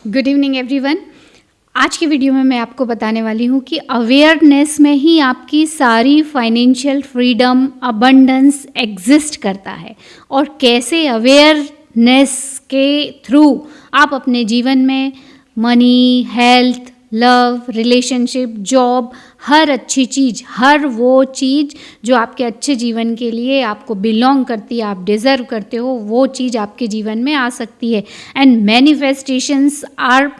Good evening everyone. आज की video में मैं आपको बताने वाली हूँ कि अवेयरनेस में ही आपकी सारी फाइनेंशियल फ्रीडम, अबंडेंस एग्जिस्ट करता है और कैसे अवेयरनेस के थ्रू आप अपने जीवन में money, health, love, relationship, job, हर अच्छी चीज़, हर वो चीज़ जो आपके अच्छे जीवन के लिए आपको बिलोंग करती है, आप डिज़र्व करते हो, वो चीज़ आपके जीवन में आ सकती है। And manifestations are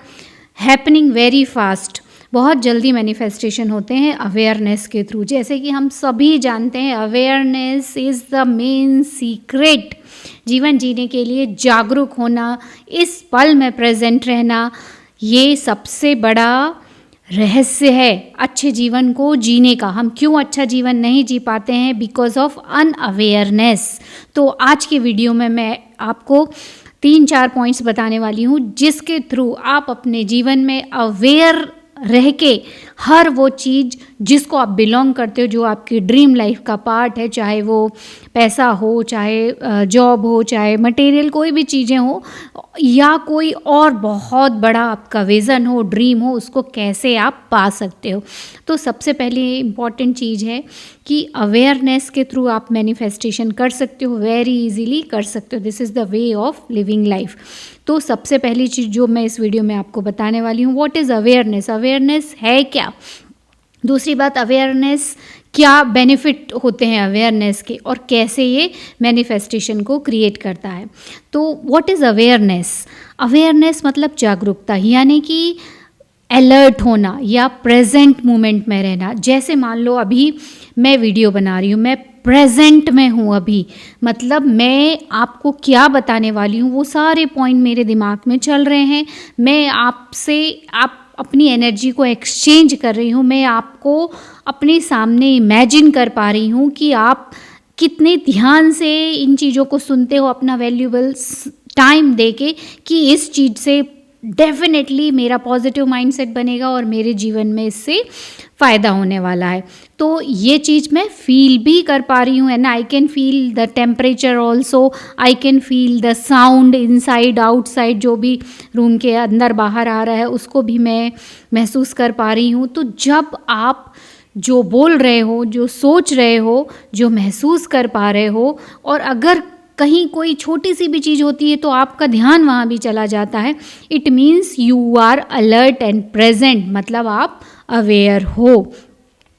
happening very fast. बहुत जल्दी मैनिफेस्टेशन होते हैं अवेयरनेस के थ्रू। जैसे कि हम सभी जानते हैं, awareness is the main secret. जीवन जीने के लिए जागरूक होना, इस पल में प्रेजेंट रहना, ये सबसे बड़ा रहस्य है अच्छे जीवन को जीने का। हम क्यों अच्छा जीवन नहीं जी पाते हैं? Because of unawareness. तो आज की वीडियो में मैं आपको 3-4 पॉइंट्स बताने वाली हूँ जिसके थ्रू आप अपने जीवन में अवेयर रह के हर वो चीज़ जिसको आप बिलोंग करते हो, जो आपकी ड्रीम लाइफ का पार्ट है, चाहे वो पैसा हो, चाहे जॉब हो, चाहे मटेरियल कोई भी चीज़ें हो, या कोई और बहुत बड़ा आपका विज़न हो, ड्रीम हो, उसको कैसे आप पा सकते हो। तो सबसे पहली इम्पॉर्टेंट चीज़ है कि अवेयरनेस के थ्रू आप मैनिफेस्टेशन कर सकते हो, वेरी इजीली कर सकते हो। This is the way of living life. तो सबसे पहली चीज़ जो मैं इस वीडियो में आपको बताने वाली हूँ, व्हाट इज़ अवेयरनेस? अवेयरनेस है क्या? दूसरी बात, अवेयरनेस क्या बेनिफिट होते हैं अवेयरनेस के, और कैसे ये मैनिफेस्टेशन को क्रिएट करता है। तो व्हाट इज़ अवेयरनेस? अवेयरनेस मतलब जागरूकता, यानी कि अलर्ट होना या प्रेजेंट मोमेंट में रहना। जैसे मान लो अभी मैं वीडियो बना रही हूँ, मैं प्रेजेंट में हूँ अभी, मतलब मैं आपको क्या बताने वाली हूँ वो सारे पॉइंट मेरे दिमाग में चल रहे हैं। मैं आपसे अपनी एनर्जी को एक्सचेंज कर रही हूँ। मैं आपको अपने सामने इमेजिन कर पा रही हूँ कि आप कितने ध्यान से इन चीज़ों को सुनते हो, अपना वैल्यूएबल टाइम देके, कि इस चीज़ से डेफिनेटली मेरा पॉजिटिव माइंडसेट बनेगा और मेरे जीवन में इससे फ़ायदा होने वाला है। तो ये चीज़ मैं फील भी कर पा रही हूँ, and I can feel the temperature also, I can feel the sound inside outside, जो भी रूम के अंदर बाहर आ रहा है उसको भी मैं महसूस कर पा रही हूँ। तो जब आप जो बोल रहे हो, जो सोच रहे हो, जो महसूस कर पा रहे हो, और अगर कहीं कोई छोटी सी भी चीज़ होती है तो आपका ध्यान वहाँ भी चला जाता है, it means you are alert and present, मतलब आप अवेयर हो।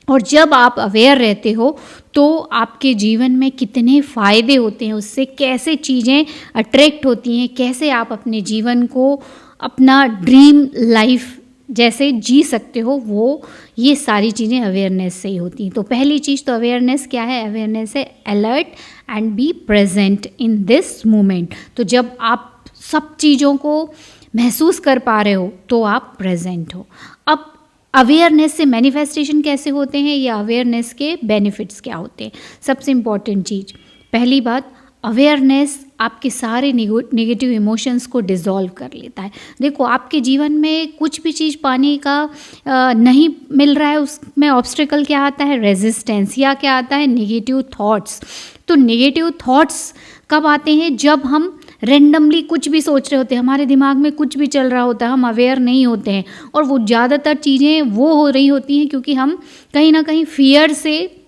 और जब आप अवेयर रहते हो तो आपके जीवन में कितने फ़ायदे होते हैं, उससे कैसे चीज़ें अट्रैक्ट होती हैं, कैसे आप अपने जीवन को अपना ड्रीम लाइफ जैसे जी सकते हो, वो ये सारी चीज़ें अवेयरनेस से ही होती हैं। तो पहली चीज़ तो अवेयरनेस क्या है? अवेयरनेस है alert and be present in this moment. तो जब आप सब चीज़ों को महसूस कर पा रहे हो तो आप प्रेजेंट हो। अब अवेयरनेस से मैनिफेस्टेशन कैसे होते हैं, या अवेयरनेस के बेनिफिट्स क्या होते हैं? सबसे इम्पॉर्टेंट चीज़, पहली बात, अवेयरनेस आपके सारे नेगेटिव इमोशंस को डिसॉल्व कर लेता है। देखो, आपके जीवन में कुछ भी चीज़ पाने का नहीं मिल रहा है, उसमें ऑब्स्टिकल क्या आता है? रेजिस्टेंस, या क्या आता है? Negative thoughts. तो नेगेटिव थॉट्स कब आते हैं? जब हम रेंडमली कुछ भी सोच रहे होते हैं, हमारे दिमाग में कुछ भी चल रहा होता है, हम अवेयर नहीं होते हैं, और वो ज़्यादातर चीज़ें वो हो रही होती हैं क्योंकि हम कहीं ना कहीं फियर से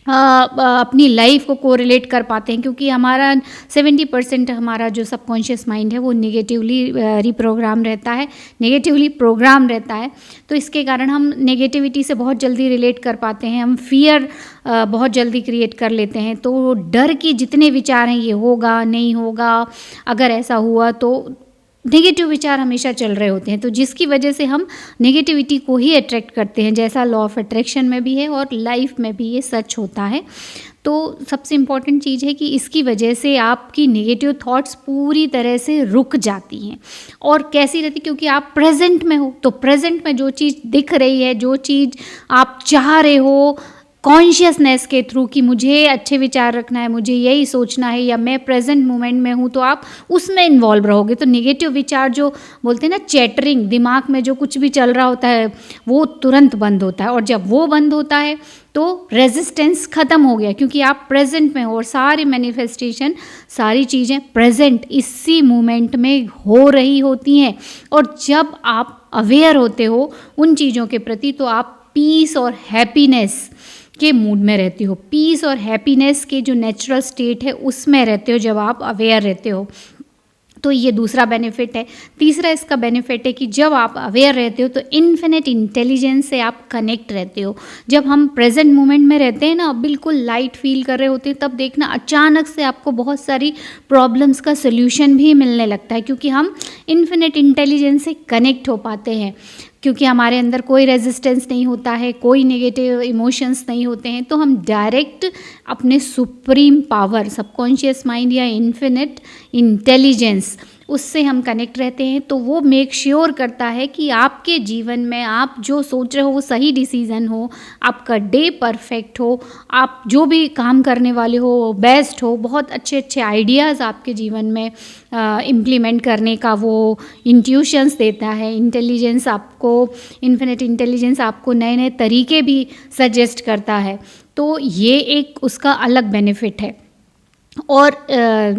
अपनी लाइफ को कोरिलेट कर पाते हैं, क्योंकि हमारा 70% हमारा जो सबकॉन्शियस माइंड है वो नेगेटिवली रिप्रोग्राम रहता है, नेगेटिवली प्रोग्राम रहता है। तो इसके कारण हम नेगेटिविटी से बहुत जल्दी रिलेट कर पाते हैं, हम फियर बहुत जल्दी क्रिएट कर लेते हैं। तो डर के जितने विचार हैं, ये होगा नहीं होगा, अगर ऐसा हुआ तो, नेगेटिव विचार हमेशा चल रहे होते हैं। तो जिसकी वजह से हम नेगेटिविटी को ही अट्रैक्ट करते हैं, जैसा लॉ ऑफ अट्रैक्शन में भी है और लाइफ में भी ये सच होता है। तो सबसे इम्पॉर्टेंट चीज़ है कि इसकी वजह से आपकी नेगेटिव थॉट्स पूरी तरह से रुक जाती हैं। और कैसी रहती? क्योंकि आप प्रेजेंट में हो, तो प्रेजेंट में जो चीज़ दिख रही है, जो चीज़ आप चाह रहे हो, कॉन्शियसनेस के थ्रू कि मुझे अच्छे विचार रखना है, मुझे यही सोचना है, या मैं प्रेजेंट मोमेंट में हूँ, तो आप उसमें इन्वॉल्व रहोगे। तो नेगेटिव विचार जो बोलते हैं ना, चैटरिंग, दिमाग में जो कुछ भी चल रहा होता है वो तुरंत बंद होता है। और जब वो बंद होता है तो रेजिस्टेंस ख़त्म हो गया, क्योंकि आप प्रेजेंट में हो और सारी मैनिफेस्टेशन, सारी चीज़ें प्रेजेंट इसी मोमेंट में हो रही होती हैं। और जब आप अवेयर होते हो उन चीज़ों के प्रति, तो आप पीस और हैप्पीनेस के मूड में रहते हो, पीस और हैप्पीनेस के जो नेचुरल स्टेट है उसमें रहते हो जब आप अवेयर रहते हो। तो ये दूसरा बेनिफिट है। तीसरा इसका बेनिफिट है कि जब आप अवेयर रहते हो तो इन्फिनिट इंटेलिजेंस से आप कनेक्ट रहते हो। जब हम प्रेजेंट मोमेंट में रहते हैं ना, बिल्कुल लाइट फील कर रहे होते हैं, तब देखना अचानक से आपको बहुत सारी प्रॉब्लम्स का सल्यूशन भी मिलने लगता है, क्योंकि हम इन्फिनिट इंटेलिजेंस से कनेक्ट हो पाते हैं, क्योंकि हमारे अंदर कोई रेजिस्टेंस नहीं होता है, कोई नेगेटिव इमोशंस नहीं होते हैं। तो हम डायरेक्ट अपने सुप्रीम पावर, सबकॉन्शियस माइंड या इन्फिनिट इंटेलिजेंस, उससे हम कनेक्ट रहते हैं। तो वो मेक श्योर करता है कि आपके जीवन में आप जो सोच रहे हो वो सही डिसीज़न हो, आपका डे परफेक्ट हो, आप जो भी काम करने वाले हो बेस्ट हो, बहुत अच्छे अच्छे आइडियाज़ आपके जीवन में इम्प्लीमेंट करने का वो इंट्यूशंस देता है। इंटेलिजेंस आपको, इन्फिनिट इंटेलिजेंस आपको नए नए तरीके भी सजेस्ट करता है। तो ये एक उसका अलग बेनिफिट है। और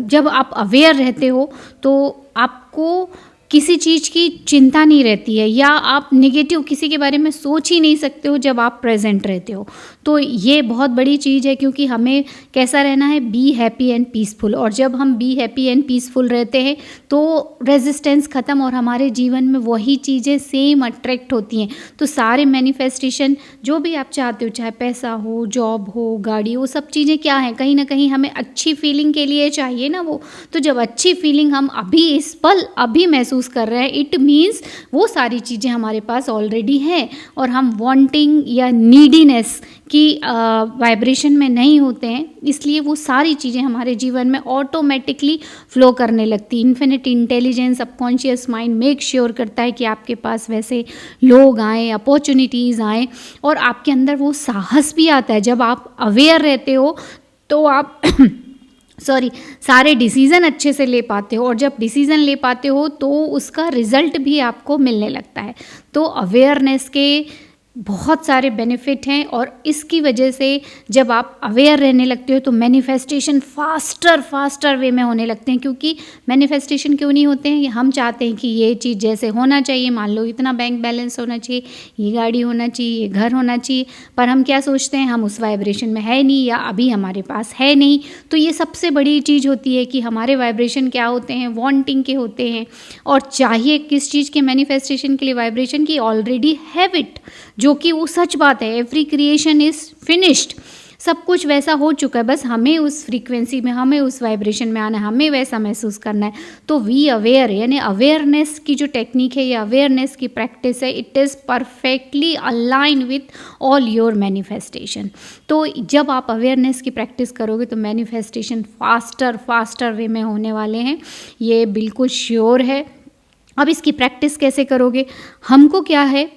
जब आप अवेयर रहते हो तो आपको किसी चीज़ की चिंता नहीं रहती है, या आप नेगेटिव किसी के बारे में सोच ही नहीं सकते हो जब आप प्रेजेंट रहते हो। तो ये बहुत बड़ी चीज़ है, क्योंकि हमें कैसा रहना है, बी हैप्पी एंड पीसफुल। और जब हम बी हैप्पी एंड पीसफुल रहते हैं तो रेजिस्टेंस ख़त्म, और हमारे जीवन में वही चीज़ें सेम अट्रैक्ट होती हैं। तो सारे मैनिफेस्टेशन जो भी आप चाहते हो, चाहे पैसा हो, जॉब हो, गाड़ी हो, सब चीज़ें क्या हैं, कहीं ना कहीं हमें अच्छी फीलिंग के लिए चाहिए ना वो। तो जब अच्छी फीलिंग हम अभी इस पल अभी महसूस कर रहे हैं, इट मीन्स वो सारी चीज़ें हमारे पास ऑलरेडी हैं, और हम वांटिंग या नीडीनेस की वाइब्रेशन में नहीं होते हैं। इसलिए वो सारी चीज़ें हमारे जीवन में ऑटोमेटिकली फ्लो करने लगती। Infinite intelligence, subconscious mind make sure करता है कि आपके पास वैसे लोग आएँ, अपॉर्चुनिटीज़ आएँ, और आपके अंदर वो साहस भी आता है। जब आप अवेयर रहते हो तो आप सारे डिसीज़न अच्छे से ले पाते हो, और जब डिसीज़न ले पाते हो तो उसका रिज़ल्ट भी आपको मिलने लगता है। तो अवेयरनेस के बहुत सारे बेनिफिट हैं, और इसकी वजह से जब आप अवेयर रहने लगते हो तो मैनिफेस्टेशन फास्टर वे में होने लगते हैं। क्योंकि मैनिफेस्टेशन क्यों नहीं होते हैं, हम चाहते हैं कि ये चीज़ जैसे होना चाहिए, मान लो इतना बैंक बैलेंस होना चाहिए, ये गाड़ी होना चाहिए, ये घर होना चाहिए, पर हम क्या सोचते हैं, हम उस वाइब्रेशन में है नहीं, या अभी हमारे पास है नहीं। तो ये सबसे बड़ी चीज़ होती है कि हमारे वाइब्रेशन क्या होते हैं, वांटिंग के होते हैं। और चाहिए किस चीज़ के मैनिफेस्टेशन के लिए, वाइब्रेशन की ऑलरेडी हैव इट, जो कि वो सच बात है। एवरी क्रिएशन इज़ फिनिश्ड, सब कुछ वैसा हो चुका है, बस हमें उस फ्रीक्वेंसी में, हमें उस वाइब्रेशन में आना है, हमें वैसा महसूस करना है। तो वी अवेयर, यानी अवेयरनेस की जो टेक्निक है या अवेयरनेस की प्रैक्टिस है, it is perfectly align with all your manifestation. तो जब आप अवेयरनेस की प्रैक्टिस करोगे तो मैनिफेस्टेशन फास्टर वे में होने वाले हैं, ये बिल्कुल श्योर है। अब इसकी प्रैक्टिस कैसे करोगे, हमको क्या है,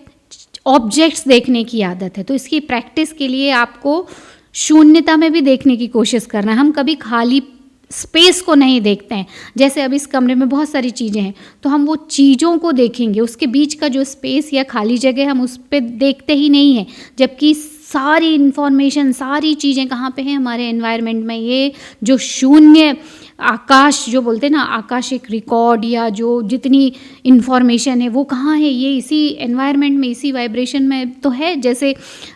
ऑब्जेक्ट्स देखने की आदत है। तो इसकी प्रैक्टिस के लिए आपको शून्यता में भी देखने की कोशिश करना है। हम कभी खाली स्पेस को नहीं देखते हैं। जैसे अब इस कमरे में बहुत सारी चीज़ें हैं, तो हम वो चीज़ों को देखेंगे, उसके बीच का जो स्पेस या खाली जगह हम उस पर देखते ही नहीं हैं। जबकि सारी इन्फॉर्मेशन, सारी चीज़ें कहाँ पे हैं, हमारे एनवायरनमेंट में। ये जो शून्य आकाश जो बोलते हैं ना, आकाश एक रिकॉर्ड, या जो जितनी इन्फॉर्मेशन है वो कहाँ है, ये इसी एनवायरनमेंट में, इसी वाइब्रेशन में तो है। जैसे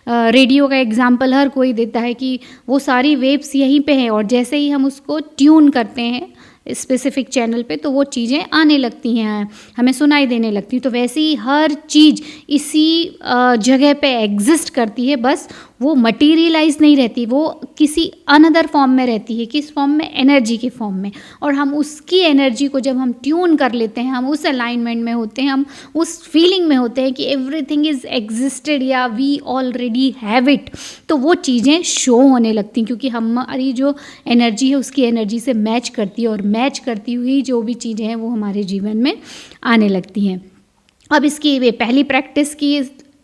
रेडियो का एग्जांपल हर कोई देता है कि वो सारी वेव्स यहीं पे हैं, और जैसे ही हम उसको ट्यून करते हैं स्पेसिफिक चैनल पे, तो वो चीज़ें आने लगती हैं, हमें सुनाई देने लगती हैं। तो वैसे ही हर चीज़ इसी जगह पे एग्जिस्ट करती है, बस वो मटीरियलाइज नहीं रहती, वो किसी अनदर फॉर्म में रहती है। किस फॉर्म में, एनर्जी के फॉर्म में। और हम उसकी एनर्जी को जब हम ट्यून कर लेते हैं, हम उस अलाइनमेंट में होते हैं, हम उस फीलिंग में होते हैं कि एवरीथिंग इज़ एग्जिस्टेड, या वी ऑलरेडी हैव इट, तो वो चीज़ें शो होने लगती हैं, क्योंकि हमारी जो एनर्जी है उसकी एनर्जी से मैच करती है, और मैच करती हुई जो भी चीज़ें हैं वो हमारे जीवन में आने लगती हैं। अब इसकी वे पहली प्रैक्टिस की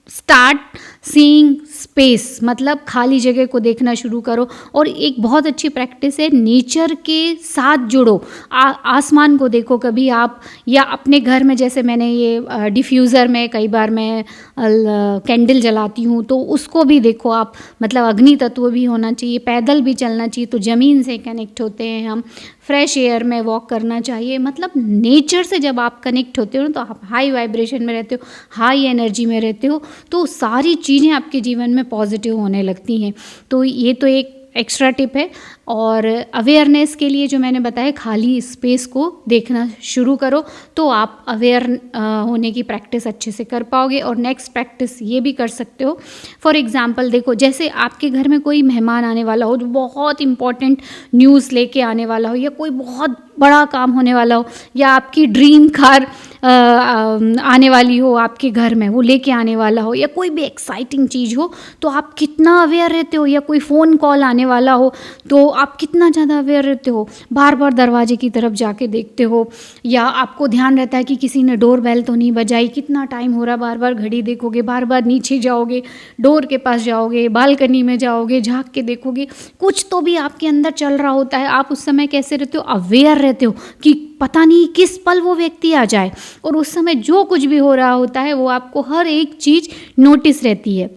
स्टार्ट सीइंग स्पेस, मतलब खाली जगह को देखना शुरू करो। और एक बहुत अच्छी प्रैक्टिस है, नेचर के साथ जुड़ो, आसमान को देखो कभी आप, या अपने घर में जैसे मैंने ये डिफ्यूज़र में कई बार मैं कैंडल जलाती हूँ तो उसको भी देखो आप, मतलब अग्नि तत्व भी होना चाहिए, पैदल भी चलना चाहिए तो ज़मीन से कनेक्ट होते हैं हम, फ्रेश एयर में वॉक करना चाहिए। मतलब नेचर से जब आप कनेक्ट होते हो तो आप हाई वाइब्रेशन में रहते हो, हाई एनर्जी में रहते हो, तो सारी चीज़ें आपके जीवन में पॉजिटिव होने लगती हैं। तो ये तो एक एक्स्ट्रा टिप है। और अवेयरनेस के लिए जो मैंने बताया, खाली स्पेस को देखना शुरू करो तो आप अवेयर होने की प्रैक्टिस अच्छे से कर पाओगे। और नेक्स्ट प्रैक्टिस ये भी कर सकते हो, फॉर एग्जांपल देखो, जैसे आपके घर में कोई मेहमान आने वाला हो जो बहुत इंपॉर्टेंट न्यूज़ लेके आने वाला हो, या कोई बहुत बड़ा काम होने वाला हो, या आपकी ड्रीम कार आने वाली हो आपके घर में, वो लेके आने वाला हो, या कोई भी एक्साइटिंग चीज़ हो, तो आप कितना अवेयर रहते हो। या कोई फ़ोन कॉल आने वाला हो तो आप कितना ज़्यादा अवेयर रहते हो, बार बार दरवाजे की तरफ जाके देखते हो, या आपको ध्यान रहता है कि किसी ने डोर बेल तो नहीं बजाई, कितना टाइम हो रहा, बार बार घड़ी देखोगे, बार बार नीचे जाओगे, डोर के पास जाओगे, बालकनी में जाओगे, झाँक के देखोगे, कुछ तो भी आपके अंदर चल रहा होता है। आप उस समय कैसे रहते हो, अवेयर रहते हो कि पता नहीं किस पल वो व्यक्ति आ जाए, और उस समय जो कुछ भी हो रहा होता है वो आपको हर एक चीज़ नोटिस रहती है।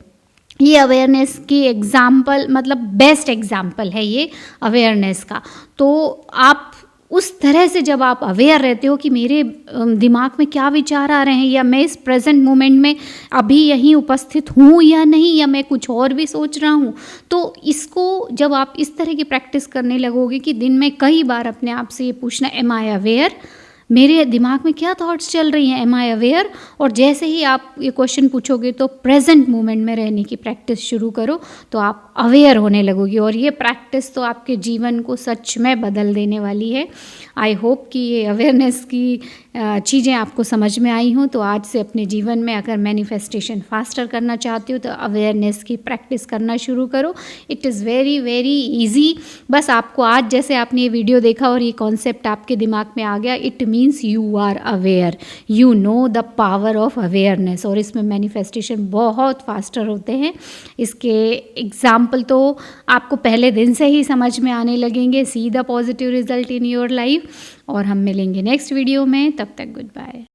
ये अवेयरनेस की एग्जाम्पल, मतलब बेस्ट एग्जाम्पल है ये अवेयरनेस का। तो आप उस तरह से जब आप अवेयर रहते हो कि मेरे दिमाग में क्या विचार आ रहे हैं, या मैं इस प्रेजेंट मोमेंट में अभी यहीं उपस्थित हूँ या नहीं, या मैं कुछ और भी सोच रहा हूँ, तो इसको जब आप इस तरह की प्रैक्टिस करने लगोगे कि दिन में कई बार अपने आप से ये पूछना, एम आई अवेयर, मेरे दिमाग में क्या थॉट्स चल रही हैं, एम आई अवेयर। और जैसे ही आप ये क्वेश्चन पूछोगे तो प्रेजेंट मोमेंट में रहने की प्रैक्टिस शुरू करो, तो आप अवेयर होने लगोगे। और ये प्रैक्टिस तो आपके जीवन को सच में बदल देने वाली है। आई होप कि ये अवेयरनेस की चीज़ें आपको समझ में आई हों। तो आज से अपने जीवन में अगर मैनिफेस्टेशन फास्टर करना चाहते हो तो अवेयरनेस की प्रैक्टिस करना शुरू करो। It is very very easy. बस आपको आज जैसे आपने ये वीडियो देखा और ये कॉन्सेप्ट आपके दिमाग में आ गया, it means you are aware, you know the power of awareness. और इसमें मैनिफेस्टेशन बहुत फास्टर होते हैं। इसके एग्जाम्पल तो आपको पहले दिन से ही समझ में आने लगेंगे। See the positive result in your life. और हम मिलेंगे नेक्स्ट वीडियो में, तब तक गुड बाय।